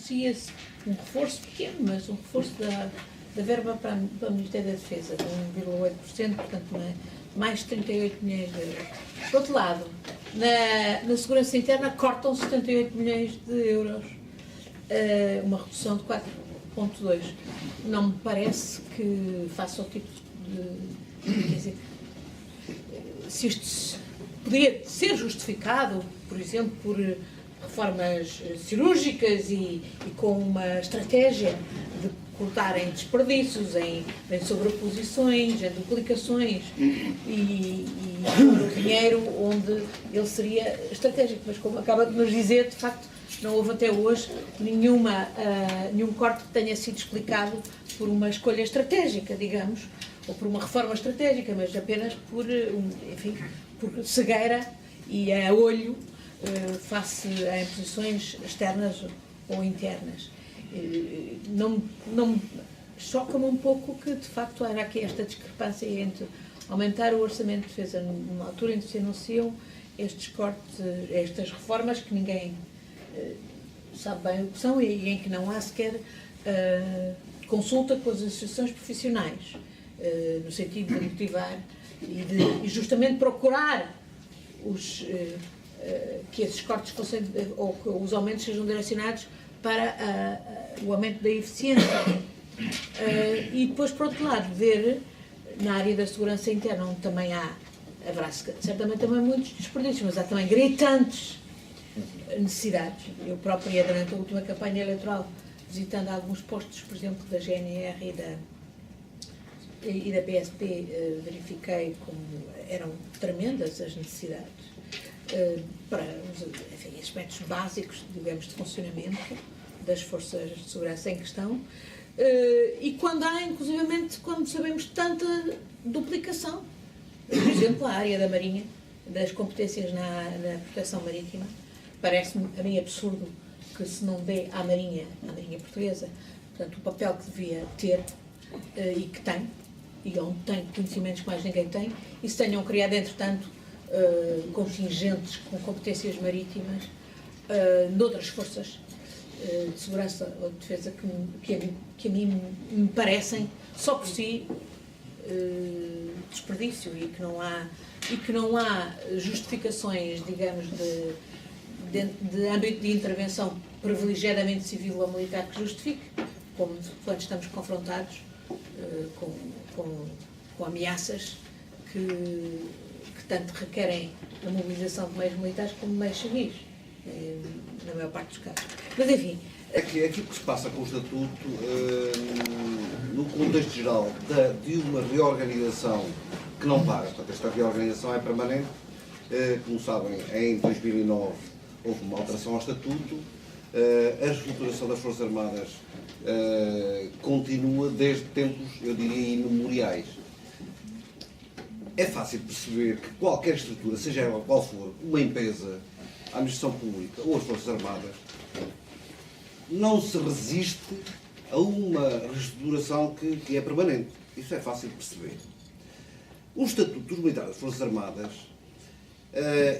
anuncia-se um reforço pequeno, mas um reforço da verba para o Ministério da Defesa, de 1,8%, portanto, mais de 38 milhões de euros. Por outro lado, na Segurança Interna cortam 78 milhões de euros, uma redução de 4,2%. Não me parece que faça o tipo de... Quer dizer, se isto poderia ser justificado, por exemplo, por reformas cirúrgicas e com uma estratégia de cortar em desperdícios, em sobreposições, em duplicações e pôr o dinheiro onde ele seria estratégico. Mas como acaba de nos dizer, de facto, não houve até hoje nenhum corte que tenha sido explicado por uma escolha estratégica, digamos, ou por uma reforma estratégica, mas apenas por, enfim, por cegueira e a olho face a imposições externas ou internas. Não choca-me um pouco que, de facto, há aqui esta discrepância entre aumentar o orçamento de defesa numa altura em que se anunciam estes cortes, estas reformas que ninguém sabe bem o que são e em que não há sequer consulta com as associações profissionais, no sentido de motivar e justamente procurar que esses cortes fossem, ou que os aumentos sejam direcionados para o aumento da eficiência. E depois, por outro lado, ver na área da segurança interna, onde também haverá certamente também muitos desperdícios, mas há também gritantes necessidades. Eu própria, durante a última campanha eleitoral, visitando alguns postos, por exemplo, da GNR e da PSP, verifiquei como eram tremendas as necessidades para, enfim, aspectos básicos, digamos, de funcionamento das forças de segurança em questão, e quando há, inclusivamente, quando sabemos tanta duplicação. Por exemplo, a área da Marinha, das competências na proteção marítima, parece-me a mim absurdo que se não dê à Marinha portuguesa, portanto, o papel que devia ter e que tem, e onde tem conhecimentos que mais ninguém tem, e se tenham criado, entretanto, contingentes com competências marítimas noutras forças de segurança ou de defesa que a mim me parecem, só por si, desperdício, e que não há justificações, digamos, de âmbito de intervenção privilegiadamente civil ou militar que justifique, como quando estamos confrontados com ameaças que tanto requerem a mobilização de meios militares como meios civis, na maior parte dos casos. Mas, enfim... Aquilo que se passa com o Estatuto, no contexto geral de uma reorganização que não para, portanto, esta reorganização é permanente. Como sabem, em 2009 houve uma alteração ao Estatuto, a reestruturação das Forças Armadas continua desde tempos, eu diria, imemoriais. É fácil perceber que qualquer estrutura, seja ela qual for, uma empresa, a administração pública ou as Forças Armadas, não se resiste a uma reestruturação que é permanente. Isso é fácil de perceber. O Estatuto dos Militares das Forças Armadas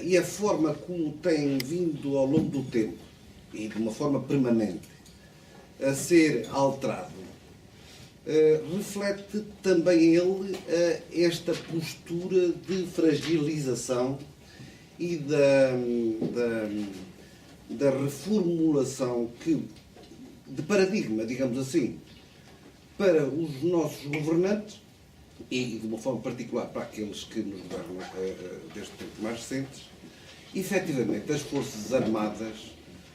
e a forma como tem vindo ao longo do tempo, e de uma forma permanente, a ser alterado, reflete também ele esta postura de fragilização e da reformulação de paradigma, digamos assim, para os nossos governantes e, de uma forma particular, para aqueles que nos governam desde tempos mais recentes. Efetivamente, as Forças Armadas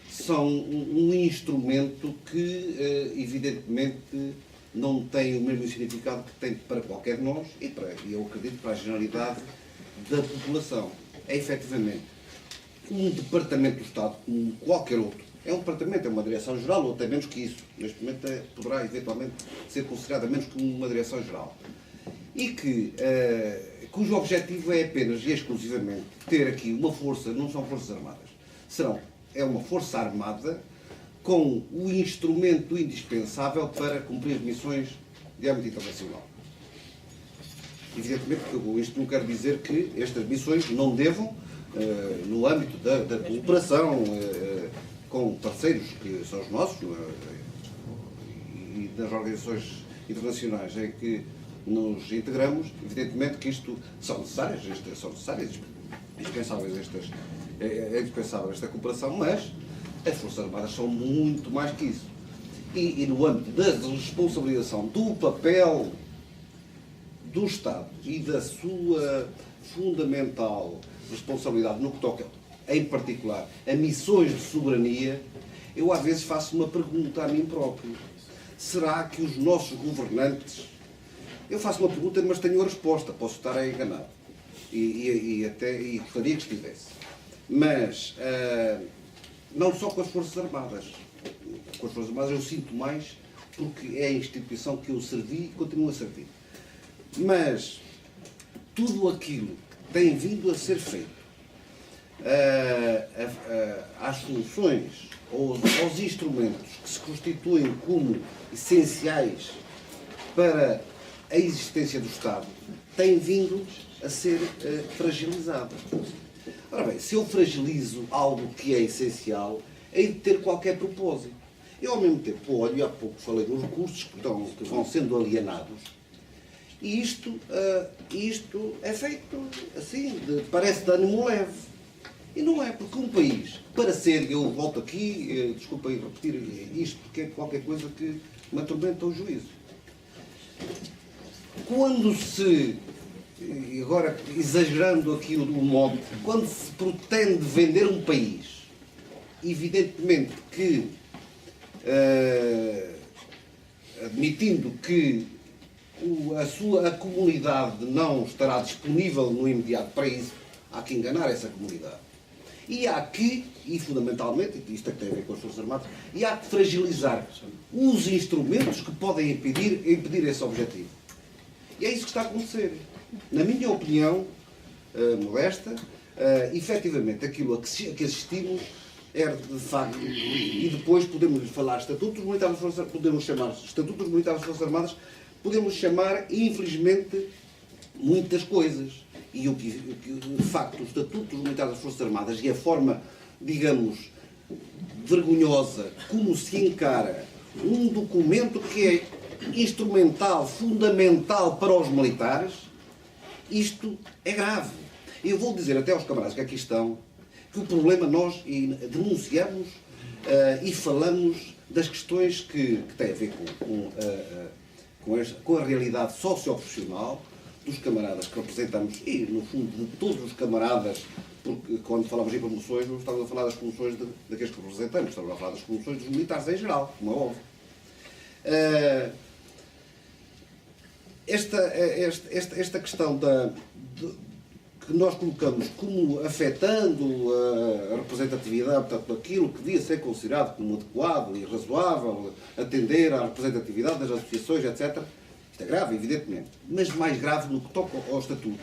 são um instrumento que, evidentemente, não tem o mesmo significado que tem para qualquer de nós e, eu acredito, para a generalidade da população. É, efetivamente, um departamento do Estado, como qualquer outro. É um departamento, é uma direção-geral, ou até menos que isso. Neste momento poderá, eventualmente, ser considerada menos como uma direção-geral. E cujo objetivo é apenas e exclusivamente ter aqui uma força, não são Forças Armadas, é uma força armada com o instrumento indispensável para cumprir missões de âmbito internacional. Evidentemente, isto não quer dizer que estas missões não devam, no âmbito da cooperação com parceiros que são os nossos e das organizações internacionais em que nos integramos, evidentemente que isto são necessárias, indispensáveis é indispensável esta cooperação, mas as Forças Armadas são muito mais que isso. E no âmbito da responsabilização do papel do Estado e da sua fundamental responsabilidade no que toca, em particular, a missões de soberania, eu às vezes faço uma pergunta a mim próprio. Será que os nossos governantes... Eu faço uma pergunta, mas tenho a resposta, posso estar enganado. E gostaria que estivesse. Mas, não só com as Forças Armadas. Com as Forças Armadas eu sinto mais, porque é a instituição que eu servi e continuo a servir. Mas, tudo aquilo que tem vindo a ser feito às soluções ou aos instrumentos que se constituem como essenciais para a existência do Estado, tem vindo a ser fragilizado. Ora bem, se eu fragilizo algo que é essencial, hei de ter qualquer propósito. Eu, ao mesmo tempo, olho, e há pouco falei dos recursos que vão sendo alienados, e isto é feito assim, parece de ânimo leve. E não é, porque um país, para ser, eu volto aqui, desculpem repetir isto, porque é qualquer coisa que me atormenta o juízo. Quando se, e agora exagerando aqui o modo, quando se pretende vender um país, evidentemente que, admitindo que a comunidade não estará disponível no imediato para isso, há que enganar essa comunidade. E há que, e fundamentalmente, isto é que tem a ver com as Forças Armadas, e há que fragilizar os instrumentos que podem impedir esse objetivo. E é isso que está a acontecer. Na minha opinião, modesta, efetivamente aquilo a que assistimos é de facto, e depois podemos falar estatutos militares das Forças, podemos chamar estatutos militares das Forças Armadas, podemos chamar, infelizmente, muitas coisas. E de facto, o Estatuto dos Militares das Forças Armadas e a forma, digamos, vergonhosa como se encara um documento que é instrumental, fundamental para os militares, isto é grave. Eu vou dizer até aos camaradas que aqui estão que o problema nós denunciamos e falamos das questões que têm a ver com a realidade socio-profissional dos camaradas que representamos e, no fundo, de todos os camaradas, porque quando falamos em promoções não estamos a falar das promoções daqueles que representamos, estamos a falar das promoções dos militares em geral, como é óbvio. Esta questão que nós colocamos como afetando a representatividade, portanto, aquilo que devia ser considerado como adequado e razoável, atender à representatividade das associações, etc., isto é grave, evidentemente, mas mais grave no que toca ao Estatuto.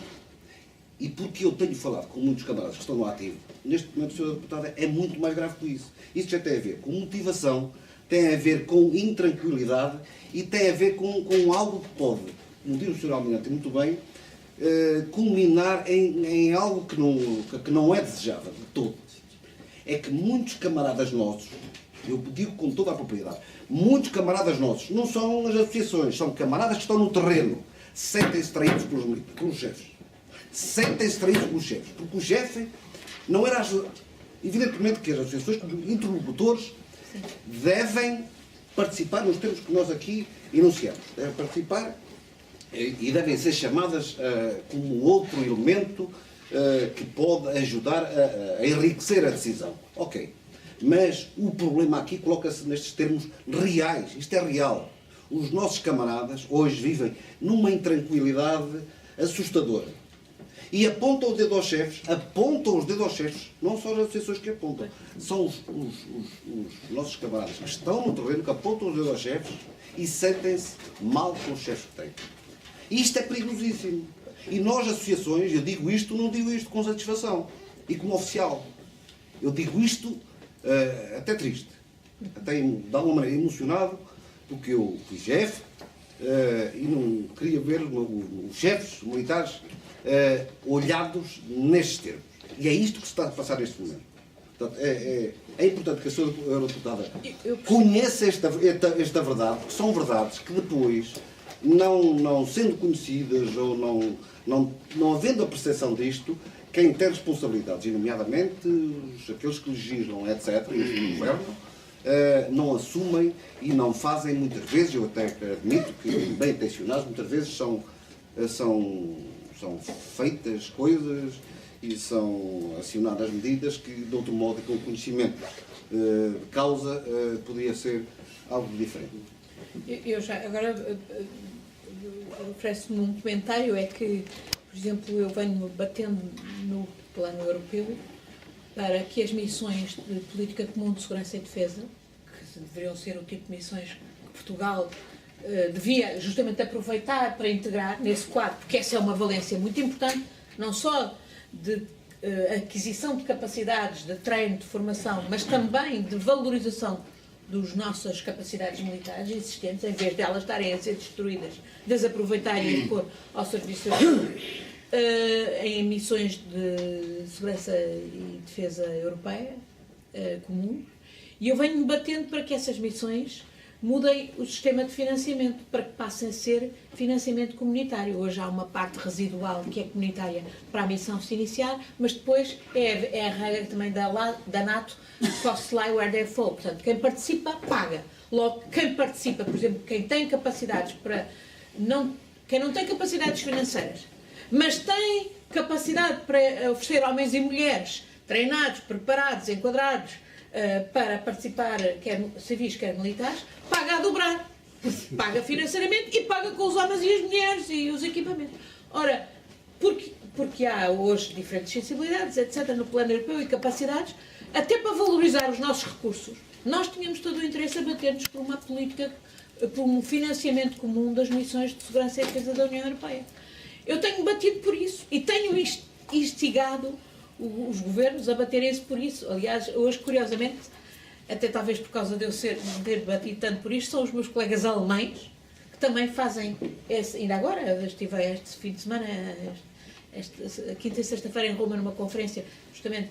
E porque eu tenho falado com muitos camaradas que estão no ativo, neste momento, Sr. Deputado, é muito mais grave que isso. Isso já tem a ver com motivação, tem a ver com intranquilidade e tem a ver com algo que pode, como diz o Sr. Almirante muito bem, culminar em algo que não é desejável de todo. É que muitos camaradas nossos, eu digo com toda a propriedade, muitos camaradas nossos, não são as associações, são camaradas que estão no terreno, sentem-se traídos pelos chefes. Sentem-se traídos pelos chefes. Porque o chefe não era... Evidentemente que as associações, como interlocutores, devem participar nos termos que nós aqui enunciamos. Devem participar e devem ser chamadas como outro elemento que pode ajudar a enriquecer a decisão. Ok. Mas o problema aqui coloca-se nestes termos reais. Isto é real. Os nossos camaradas hoje vivem numa intranquilidade assustadora. E apontam os dedos aos chefes, não são as associações que apontam, são os nossos camaradas que estão no terreno, que apontam os dedos aos chefes e sentem-se mal com os chefes que têm. E isto é perigosíssimo. E nós, associações, eu digo isto, não digo isto com satisfação e como oficial. Eu digo isto até triste, até de alguma maneira emocionado, porque eu fui chefe e não queria ver os chefes militares olhados nestes termos. E é isto que se está a passar neste momento. Portanto, é importante que a senhora eurodeputada conheça esta verdade, que são verdades que depois, não sendo conhecidas ou não havendo a percepção disto, quem tem responsabilidades, e nomeadamente aqueles que legislam, etc., e os que governam, não assumem e não fazem muitas vezes, eu até admito que bem intencionados, muitas vezes são feitas coisas e são acionadas medidas que, de outro modo, com o conhecimento de causa, poderia ser algo diferente. Agora oferece-me um comentário, é que, por exemplo, eu venho batendo no plano europeu para que as missões de política comum de segurança e defesa, que deveriam ser o tipo de missões que Portugal devia justamente aproveitar para integrar nesse quadro, porque essa é uma valência muito importante, não só de aquisição de capacidades, de treino, de formação, mas também de valorização das nossas capacidades militares existentes, em vez de elas estarem a ser destruídas, desaproveitarem e pôr ao serviço em missões de segurança e defesa europeia comum. E eu venho-me batendo para que essas missões mudem o sistema de financiamento, para que passem a ser financiamento comunitário. Hoje há uma parte residual que é comunitária para a missão se iniciar, mas depois é a regra também da NATO, costs lie where they fall. Portanto, quem participa, paga. Logo, quem participa, por exemplo, quem tem capacidades quem não tem capacidades financeiras, mas tem capacidade para oferecer homens e mulheres treinados, preparados, enquadrados, para participar, quer civis, quer militares, paga a dobrar. Paga financeiramente e paga com os homens e as mulheres e os equipamentos. Ora, porque há hoje diferentes sensibilidades, etc., no plano europeu e capacidades, até para valorizar os nossos recursos, nós tínhamos todo o interesse a bater-nos por uma política, por um financiamento comum das missões de segurança e defesa da União Europeia. Eu tenho batido por isso e tenho instigado os governos a baterem-se por isso. Aliás, hoje, curiosamente, até talvez por causa de eu ter batido tanto por isto, são os meus colegas alemães que também fazem ainda agora, eu estive este fim de semana, quinta e sexta-feira em Roma, numa conferência justamente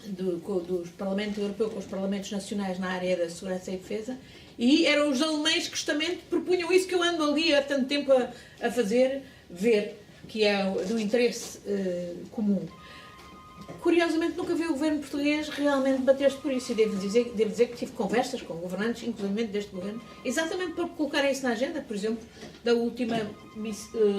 dos Parlamentos Europeus com os Parlamentos Nacionais na área da segurança e defesa, e eram os alemães que justamente propunham isso que eu ando ali há tanto tempo a fazer, ver, que é do interesse comum. Curiosamente, nunca vi o governo português realmente bater-se por isso, e devo dizer que tive conversas com governantes, inclusive deste governo, exatamente para colocarem isso na agenda, por exemplo, da última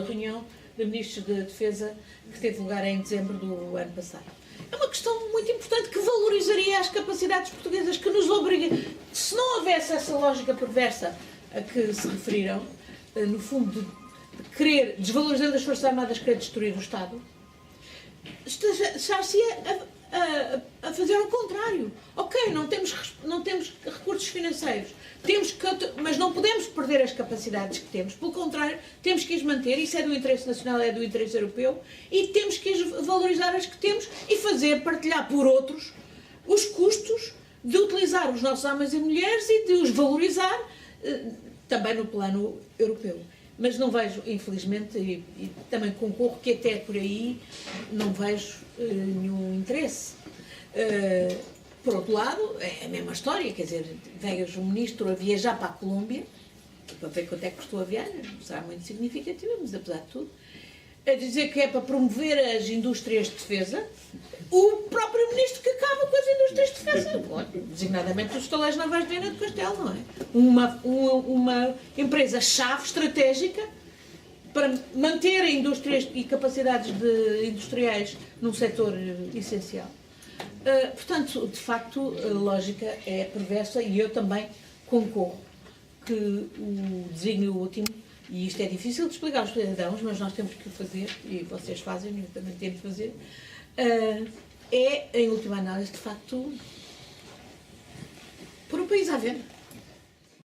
reunião de ministros de defesa que teve lugar em dezembro do ano passado. É uma questão muito importante que valorizaria as capacidades portuguesas, que nos obriga. Se não houvesse essa lógica perversa a que se referiram, no fundo, de querer, desvalorizando as Forças Armadas, querer destruir o Estado, está-se a fazer o contrário. Ok, não temos recursos financeiros, mas não podemos perder as capacidades que temos. Pelo contrário, temos que as manter. Isso é do interesse nacional, é do interesse europeu, e temos que valorizar as que temos e partilhar por outros os custos de utilizar os nossos homens e mulheres e de os valorizar também no plano europeu. Mas não vejo, infelizmente, e também concorro que até por aí não vejo nenhum interesse. Por outro lado, é a mesma história, quer dizer, vejo um ministro a viajar para a Colômbia, para ver quanto é que custou a viagem, não será muito significativa, mas apesar de tudo, a dizer que é para promover as indústrias de defesa, o próprio ministro que acaba com as indústrias de defesa, designadamente os estaleiros navais de Viana do Castelo, não é? Uma empresa-chave estratégica para manter indústrias e capacidades industriais num setor essencial. Portanto, de facto, a lógica é perversa e eu também concordo que o desígnio último, e isto é difícil de explicar aos cidadãos, mas nós temos que o fazer, e vocês fazem, e também temos de fazer, é, em última análise, de facto, pôr o país à venda.